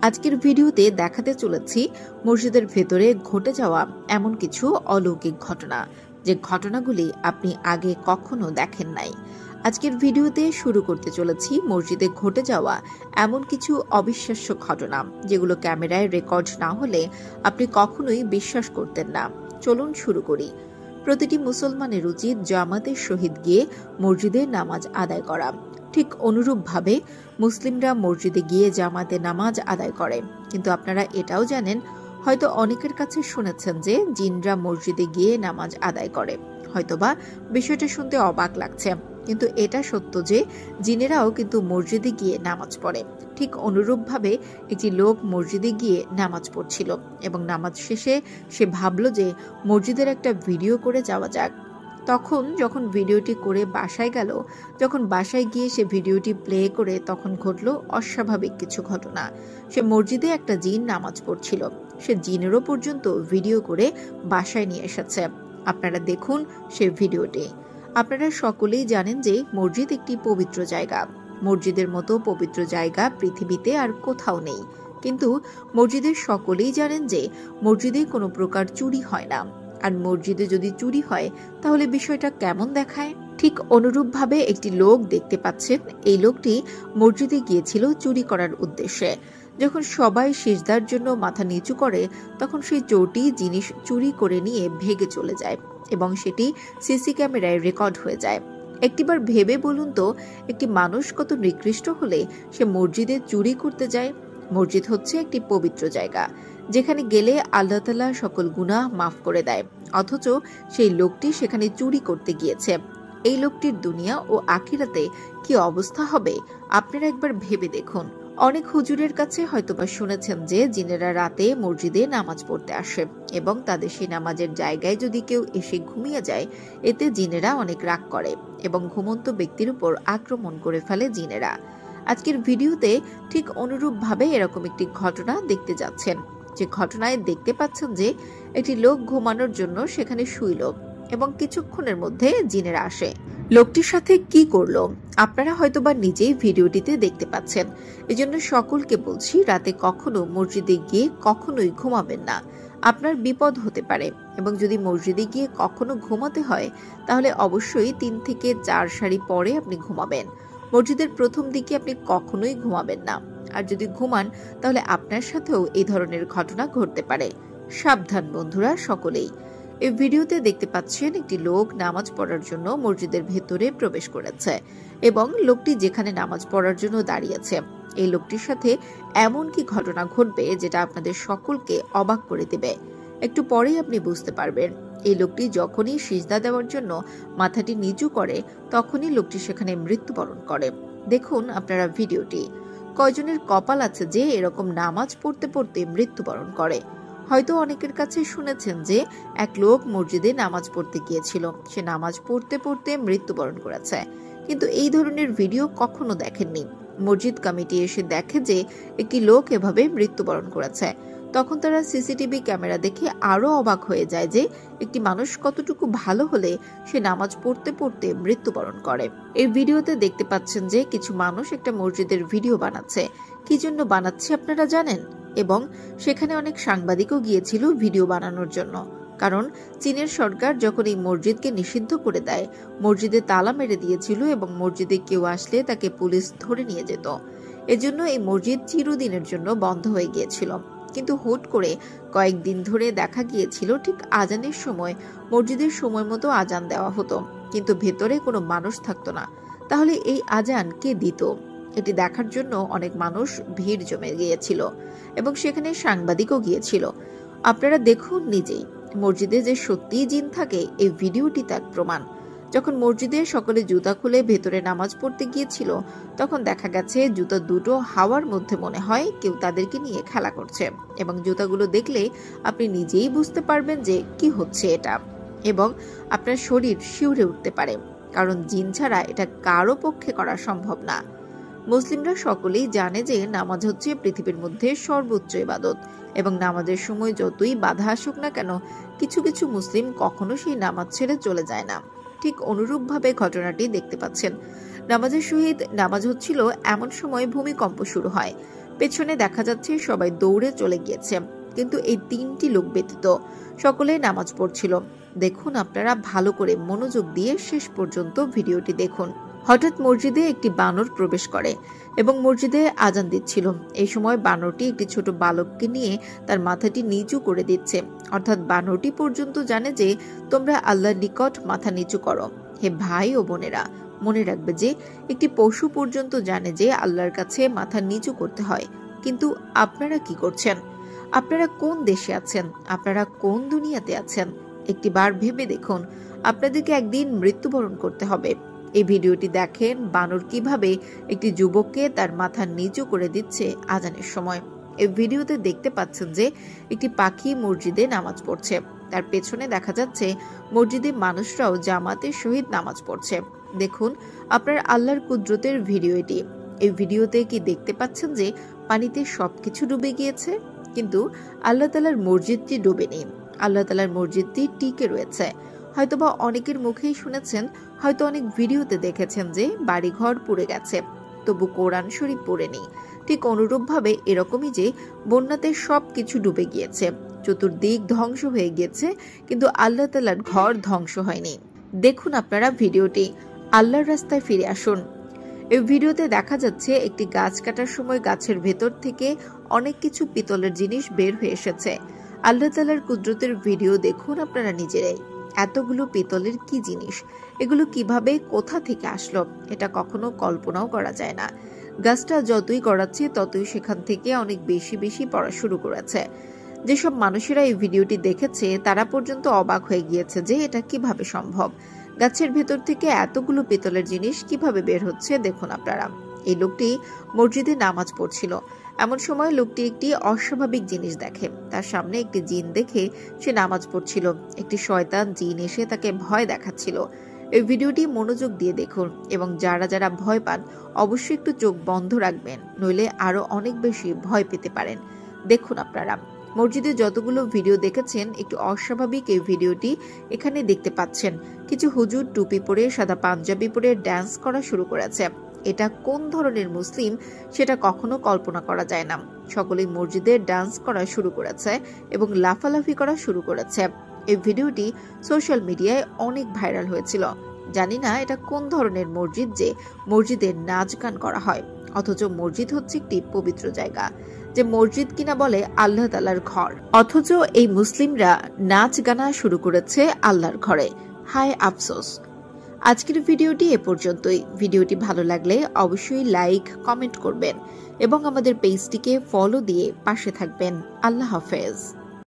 আজকের ভিডিওতে দেখাতে চলেছি মসজিদের ভেতরে ঘটে যাওয়া এমন কিছু অলৌকিক ঘটনা, যে ঘটনাগুলি আপনি আগে কখনো দেখেন নাই। আজকের ভিডিওতে শুরু করতে চলেছি মসজিদে ঘটে যাওয়া এমন কিছু অবিশ্বাস্য ঘটনা, যেগুলো ক্যামেরায় রেকর্ড না হলে আপনি কখনোই বিশ্বাস করতেন না। চলুন শুরু করি। প্রতিটি মুসলমানের উচিত জামাতের সহিত গিয়ে মসজিদে নামাজ আদায় করা। ঠিক অনুরূপভাবে মুসলিমরা মসজিদে গিয়ে জামাতে নামাজ আদায় করে। কিন্তু আপনারা এটাও জানেন, হয়তো অনেকের কাছে শুনেছেন যে জিনরা মসজিদে গিয়ে নামাজ আদায় করে। হয়তোবা বিষয়টা শুনতে অবাক লাগছে, কিন্তু এটা সত্য যে জিনেরাও কিন্তু মসজিদে গিয়ে নামাজ পড়ে। ঠিক অনুরূপভাবে একটি লোক মসজিদে গিয়ে নামাজ পড়ছিল এবং নামাজ শেষে সে ভাবল যে মসজিদের একটা ভিডিও করে যাওয়া যাক। তখন যখন ভিডিওটি করে বাসায় গেল, যখন বাসায় গিয়ে সে ভিডিওটি প্লে করে, তখন ঘটল অস্বাভাবিক কিছু ঘটনা। সে মসজিদে একটা জিন নামাজ পড়ছিল, সে জিনেরও পর্যন্ত ভিডিও করে বাসায় নিয়ে এসেছে। আপনারা দেখুন সে ভিডিওটি। আপনারা সকলেই জানেন যে মসজিদ একটি পবিত্র জায়গা। মসজিদের মতো পবিত্র জায়গা পৃথিবীতে আর কোথাও নেই। কিন্তু মসজিদের সকলেই জানেন যে মসজিদে কোনো প্রকার চুরি হয় না। আর মসজিদে যদি চুরি হয় তাহলে বিষয়টা কেমন দেখায়? ঠিক অনুরূপভাবে একটি লোক দেখতে পাচ্ছেন, এই লোকটি মসজিদে গিয়েছিল চুরি করার উদ্দেশ্যে। যখন সবাই সিজদার জন্য মাথা নিচু করে, তখন সেই চোরটি জিনিস চুরি করে নিয়ে ভেগে চলে যায় এবং সেটি সিসি ক্যামেরায় রেকর্ড হয়ে যায়। একটিবার ভেবে বলুন তো, একটি মানুষ কত নিকৃষ্ট হলে সে মসজিদে চুরি করতে যায়। মসজিদ হচ্ছে একটি পবিত্র জায়গা, যেখানে গেলে আল্লাহ তাআলা সকল গুনাহ মাফ করে দেয়, অথচ সেই লোকটি সেখানে চুরি করতে গিয়েছে। এই লোকটির দুনিয়া ও আখিরাতে কি অবস্থা হবে আপনারা একবার ভেবে দেখুন। অনেক হুজুরের কাছে হয়তোবা শুনেছেন যে জিনেরা রাতে মসজিদে নামাজ পড়তে আসে এবং তাদের সেই নামাজের জায়গায় যদি কেউ এসে ঘুমিয়ে যায়, এতে জিনেরা অনেক রাগ করে এবং ঘুমন্ত ব্যক্তির উপর আক্রমণ করে ফেলে জিনেরা। আজকের ভিডিওতে ঠিক অনুরূপভাবে এরকম একটি ঘটনা দেখতে যাচ্ছেন, যে ঘটনায় দেখতে পাচ্ছেন যে একটি লোক ঘুমানোর জন্য সেখানে শুইল এবং কিছুক্ষণের মধ্যে জিনেরা আসে। লোকটির সাথে কি করলো আপনারা হয়তোবা নিজেই ভিডিওটিতে দেখতে পাচ্ছেন। এজন্য সকলকে বলছি, রাতে কখনো মসজিদে গিয়ে কখনোই ঘুমাবেন না। আপনার বিপদ হতে পারে, এবং যদি মসজিদে গিয়ে কখনো ঘুমাতে হয় তাহলে অবশ্যই 3 থেকে 4 সারি পরে আপনি ঘুমাবেন। মসজিদের প্রথম দিকে আপনি কখনোই ঘুমাবেন না। আর যদি ঘুমান তাহলে আপনার সাথেও এই ধরনের ঘটনা ঘটতে পারে। সাবধান বন্ধুরা সকলেই। এই ভিডিওতে দেখতে পাচ্ছেন একটি লোক নামাজ পড়ার জন্য মসজিদের ভেতরে প্রবেশ করেছে এবং লোকটি যেখানে নামাজ পড়ার জন্য দাঁড়িয়েছে, এই লোকটির সাথে এমন কি ঘটনা ঘটবে যেটা আপনাদের সকলকে অবাক করে দেবে। একটু পরেই আপনি বুঝতে পারবেন। এই লোকটি যখনই সিজদা দেওয়ার জন্য মাথাটি নিচু করে, তখনই লোকটি সেখানে মৃত্যুবরণ করে। দেখুন আপনারা ভিডিওটি। কয়জনের কপাল আছে যে এরকম নামাজ পড়তে পড়তে মৃত্যুবরণ করে। হয়তো অনেকের কাছে শুনেছেন যে এক লোক মসজিদে নামাজ পড়তে গিয়েছিল, সে নামাজ পড়তে পড়তে মৃত্যুবরণ করেছে, কিন্তু এই ধরনের ভিডিও কখনো দেখেননি। মসজিদ কমিটি এসে দেখে যে একটি লোক এভাবে মৃত্যুবরণ করেছে। তখন তারা সিসিটিভি ক্যামেরা দেখে আরো অবাক হয়ে যায় যে একটি মানুষ কতটুকু ভালো হলে সে নামাজ পড়তে পড়তে মৃত্যুবরণ করে। এই ভিডিওতে দেখতে পাচ্ছেন যে কিছু মানুষ একটা মসজিদের ভিডিও বানাচ্ছে। কি জন্য বানাচ্ছে আপনারা জানেন? এবং সেখানে অনেক সাংবাদিকও গিয়েছিল ভিডিও বানানোর জন্য। কারণ চীনের সরকার যখন এই মসজিদকে নিষিদ্ধ করে দেয়, মসজিদে তালা মেরে দিয়েছিল এবং মসজিদে কেউ আসলে তাকে পুলিশ ধরে নিয়ে যেত। এজন্য এই মসজিদ চিরদিনের জন্য বন্ধ হয়ে গিয়েছিল। কিন্তু হুট করে কয়েকদিন ধরে দেখা গিয়েছিল ঠিক আজানের সময় মসজিদের সময় মতো আজান দেওয়া হতো, কিন্তু ভেতরে কোনো মানুষ থাকতো না। তাহলে এই আজান কে দিত? এটি দেখার জন্য অনেক মানুষ ভিড় জমে গিয়েছিল এবং সেখানে সাংবাদিকও গিয়েছিল। আপনারা দেখুন নিজেই, মসজিদে যে সত্যিই জিন থাকে এই ভিডিওটি তার প্রমাণ। যখন মসজিদে সকলে জুতা খুলে ভেতরে নামাজ পড়তে গিয়েছিল, তখন দেখা গেছে জুতা দুটো হাওয়ার মধ্যে মনে হয় কেউ তাদেরকে নিয়ে খেলা করছে, এবং জুতাগুলো দেখলে আপনি নিজেই বুঝতে পারবেন যে কি হচ্ছে এটা, এবং আপনার শরীর শিউরে উঠতে পারে, কারণ জিন ছাড়া এটা কারো পক্ষে করা সম্ভব না। মুসলিমরা সকলেই জানে যে নামাজ হচ্ছে পৃথিবীর মধ্যে সর্বোচ্চ ইবাদত, এবং নামাজের সময় যতই বাধা আসুক না কেন, কিছু কিছু মুসলিম কখনো সেই নামাজ ছেড়ে চলে যায় না। ঠিক অনুরূপভাবে ঘটনাটি দেখতে পাচ্ছেন। নামাজের সহিত নামাজ হচ্ছিল, এমন সময় ভূমিকম্প শুরু হয়। পেছনে দেখা যাচ্ছে সবাই দৌড়ে চলে গিয়েছে, কিন্তু এই 3টি লোক ব্যতীত সকলে নামাজ পড়ছিল। দেখুন, আপনারা ভালো করে মনোযোগ দিয়ে শেষ পর্যন্ত ভিডিওটি দেখুন। হঠাৎ মসজিদে একটি বানর প্রবেশ করে এবং মসজিদে আজান দিচ্ছিল। এই সময় বানরটি একটি ছোট বালককে নিয়ে তার মাথাটি নিচু করে দিচ্ছে, অর্থাৎ বানরটি পর্যন্ত জানে যে তোমরা আল্লাহর নিকট মাথা নিচু করো। হে ভাই ও বোনেরা, মনে রাখবে যে একটি পশু পর্যন্ত জানে যে আল্লাহর কাছে মাথা নিচু করতে হয়। কিন্তু আপনারা কি করছেন? আপনারা কোন দেশে আছেন? আপনারা কোন দুনিয়াতে আছেন? একটি বার ভেবে দেখুন, আপনাদেরকে একদিন মৃত্যুবরণ করতে হবে। এই ভিডিওটি দেখেন বানর কিভাবে একটি যুবককে তার মাথা নিচু করে দিচ্ছে আজানের সময়। এই ভিডিওতে দেখতে পাচ্ছেন যে একটি পাখি মসজিদে নামাজ পড়ছে। তার পেছনে দেখা যাচ্ছে মসজিদে মানুষরাও জামাতের সহিত নামাজ পড়ছে। দেখুন, আপনার আল্লাহর কুদরতের ভিডিও এটি। এই ভিডিওতে কি দেখতে পাচ্ছেন যে পানিতে সবকিছু ডুবে গিয়েছে, কিন্তু আল্লাহ তাআলার মসজিদটি ডুবেনি। আল্লাহ তাআলার মসজিদটি টিকে রয়েছে। হয়তোবা অনেকের মুখেই শুনেছেন, হয়তো অনেক ভিডিওতে দেখেছেন যে বাড়িঘর পুড়ে গেছে, তবু কোরআন শরীফ পড়েনি। ঠিক অনুরূপভাবে এরকমই যে বন্যাতে সবকিছু ডুবে গিয়েছে, চতুর্দিক ধ্বংস হয়ে গিয়েছে, কিন্তু আল্লাহ তাআলার ঘর ধ্বংস হয়নি। দেখুন আপনারা ভিডিওটি, আল্লাহর রাস্তায় ফিরে আসুন। এই ভিডিওতে দেখা যাচ্ছে একটি গাছ কাটার সময় গাছের ভেতর থেকে অনেক কিছু পিতলের জিনিস বের হয়ে এসেছে। আল্লাহ তাআলার কুদরতের ভিডিও দেখুন আপনারা নিজেরাই। এতগুলো পিতলের কি জিনিস, এগুলো কিভাবে কোথা থেকে আসলো, এটা কখনো কল্পনাও করা যায় না। গাছটা যতই গড়াচ্ছে ততই সেখান থেকে অনেক বেশি বেশি পড়া শুরু করেছে। যেসব মানুষেরা এই ভিডিওটি দেখেছে তারা পর্যন্ত অবাক হয়ে গিয়েছে যে এটা কিভাবে সম্ভব। গাছের ভেতর থেকে এতগুলো পিতলের জিনিস কিভাবে বের হচ্ছে দেখুন আপনারা। এই লোকটি মসজিদে নামাজ পড়ছিল। এমন সময় লোকটি একটি অস্বাভাবিক জিনিস দেখে। তার সামনে একটি জিন দেখে সে নামাজ পড়ছিল। একটি শয়তান জিন এসে তাকে ভয় দেখাচ্ছিল। এই ভিডিওটি মনোযোগ দিয়ে দেখুন এবং যারা যারা ভয় পান অবশ্যই একটু চোখ বন্ধ রাখবেন, নইলে আরো অনেক বেশি ভয় পেতে পারেন। দেখুন আপনারা মসজিদে যতগুলো ভিডিও দেখেছেন, একটু অস্বাভাবিক এই ভিডিওটি এখানে দেখতে পাচ্ছেন। কিছু হুজুর টুপি পরে সাদা পাঞ্জাবি পরে ড্যান্স করা শুরু করেছে। এটা কোন ধরনের মুসলিম সেটা কখনো কল্পনা করা যায় না। সকলেই মসজিদে ডান্স করা শুরু করেছে এবং লাফালাফি করা শুরু করেছে। এই ভিডিওটি সোশ্যাল মিডিয়ায় অনেক ভাইরাল হয়েছিল। জানি না এটা কোন ধরনের মসজিদ যে মসজিদে নাচ গান করা হয়, অথচ মসজিদ হচ্ছে একটি পবিত্র জায়গা, যে মসজিদ কিনা বলে আল্লাহ তাআলার ঘর, অথচ এই মুসলিমরা নাচ গানা শুরু করেছে আল্লাহর ঘরে। হায় আফসোস। আজকের ভিডিওটি এ পর্যন্তই। ভিডিওটি ভালো লাগলে অবশ্যই লাইক, কমেন্ট করবেন এবং আমাদের পেজটিকে ফলো দিয়ে পাশে থাকবেন। আল্লাহ হাফেজ।